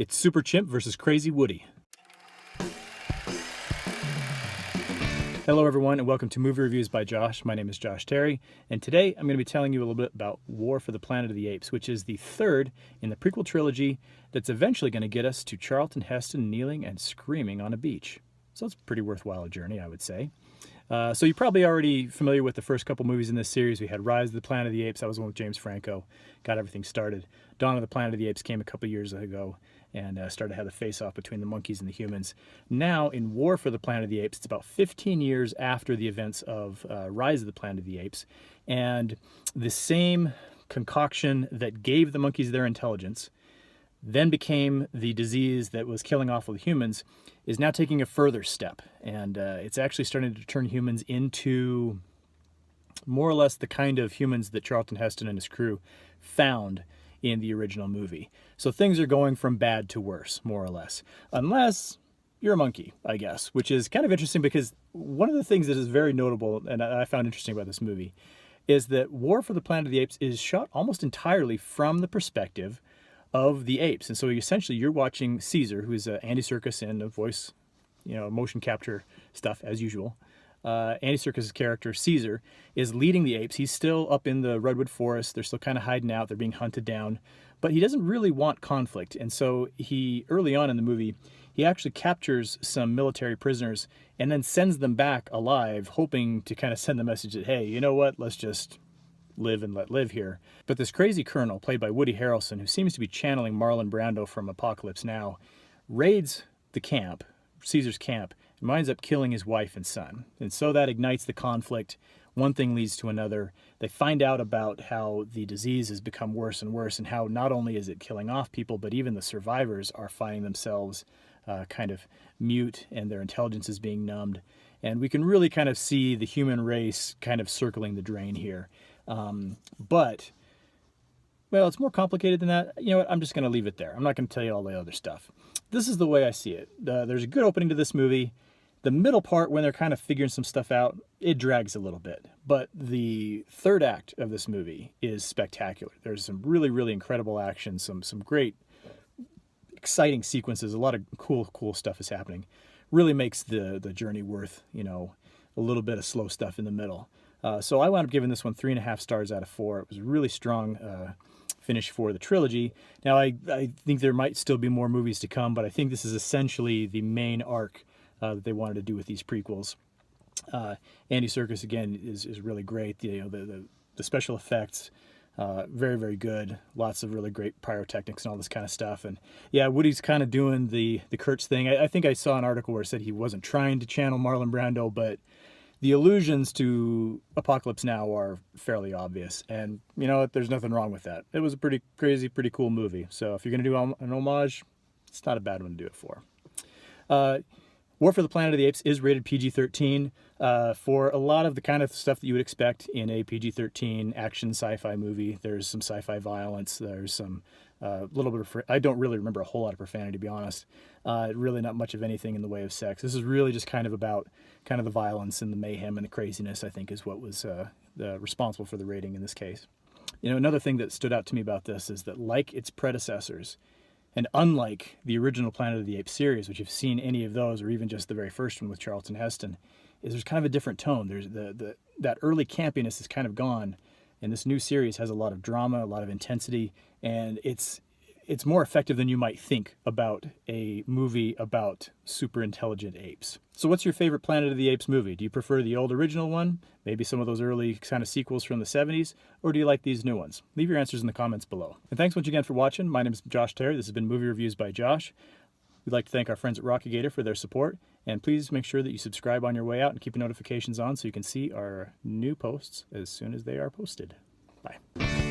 It's Super Chimp versus Crazy Woody. Hello everyone and welcome to Movie Reviews by Josh. My name is Josh Terry, and today I'm going to be telling you a little bit about War for the Planet of the Apes, which is the third in the prequel trilogy that's eventually going to get us to Charlton Heston kneeling and screaming on a beach. So it's a pretty worthwhile journey, I would say. So you're probably already familiar with the first couple movies in this series. We had Rise of the Planet of the Apes, that was one with James Franco, got everything started. Dawn of the Planet of the Apes came a couple years ago and started to have the face-off between the monkeys and the humans. Now, in War for the Planet of the Apes, it's about 15 years after the events of Rise of the Planet of the Apes, and the same concoction that gave the monkeys their intelligence, then became the disease that was killing off all the humans, is now taking a further step. And it's actually starting to turn humans into more or less the kind of humans that Charlton Heston and his crew found in the original movie. So things are going from bad to worse, more or less. Unless you're a monkey, I guess, which is kind of interesting because one of the things that is very notable, and I found interesting about this movie, is that War for the Planet of the Apes is shot almost entirely from the perspective of the apes. And so essentially you're watching Caesar, who is Andy Serkis in a voice, motion capture stuff as usual. Andy Serkis' character, Caesar, is leading the apes. He's still up in the redwood forest. They're still kind of hiding out. They're being hunted down. But he doesn't really want conflict. And so early on in the movie, he actually captures some military prisoners and then sends them back alive, hoping to kind of send the message that, hey, you know what, let's just live and let live here. But this crazy colonel, played by Woody Harrelson, who seems to be channeling Marlon Brando from Apocalypse Now, raids the camp, Caesar's camp, and winds up killing his wife and son. And so that ignites the conflict. One thing leads to another. They find out about how the disease has become worse and worse, and how not only is it killing off people, but even the survivors are finding themselves kind of mute, and their intelligence is being numbed. And we can really kind of see the human race kind of circling the drain here. But, well, it's more complicated than that. You know what? I'm just going to leave it there. I'm not going to tell you all the other stuff. This is the way I see it. There's a good opening to this movie. The middle part, when they're kind of figuring some stuff out, it drags a little bit. But the third act of this movie is spectacular. There's some really, really incredible action, some great, exciting sequences. A lot of cool stuff is happening. Really makes the journey worth, a little bit of slow stuff in the middle. So I wound up giving this one 3.5 stars out of 4. It was a really strong finish for the trilogy. Now, I think there might still be more movies to come, but I think this is essentially the main arc that they wanted to do with these prequels. Andy Serkis, again, is really great. The special effects, very, very good. Lots of really great pyrotechnics and all this kind of stuff. And yeah, Woody's kind of doing the Kurtz thing. I think I saw an article where it said he wasn't trying to channel Marlon Brando, but the allusions to Apocalypse Now are fairly obvious, and you know what? There's nothing wrong with that. It was a pretty crazy, pretty cool movie. So if you're going to do an homage, it's not a bad one to do it for. War for the Planet of the Apes is rated PG-13 for a lot of the kind of stuff that you would expect in a PG-13 action sci-fi movie. There's some sci-fi violence. There's some little bit of, I don't really remember a whole lot of profanity, to be honest. Really not much of anything in the way of sex. This is really just kind of about kind of the violence and the mayhem and the craziness, I think, is what was responsible for the rating in this case. Another thing that stood out to me about this is that, like its predecessors, and unlike the original Planet of the Apes series, which you've seen any of those, or even just the very first one with Charlton Heston, is there's kind of a different tone. There's that early campiness is kind of gone, and this new series has a lot of drama, a lot of intensity, and it's more effective than you might think about a movie about super intelligent apes. So what's your favorite Planet of the Apes movie? Do you prefer the old original one, maybe some of those early kind of sequels from the 70s, or do you like these new ones? Leave your answers in the comments below. And thanks once again for watching. My name is Josh Terry. This has been Movie Reviews by Josh. We'd like to thank our friends at Rocky Gator for their support, and please make sure that you subscribe on your way out and keep your notifications on so you can see our new posts as soon as they are posted. Bye.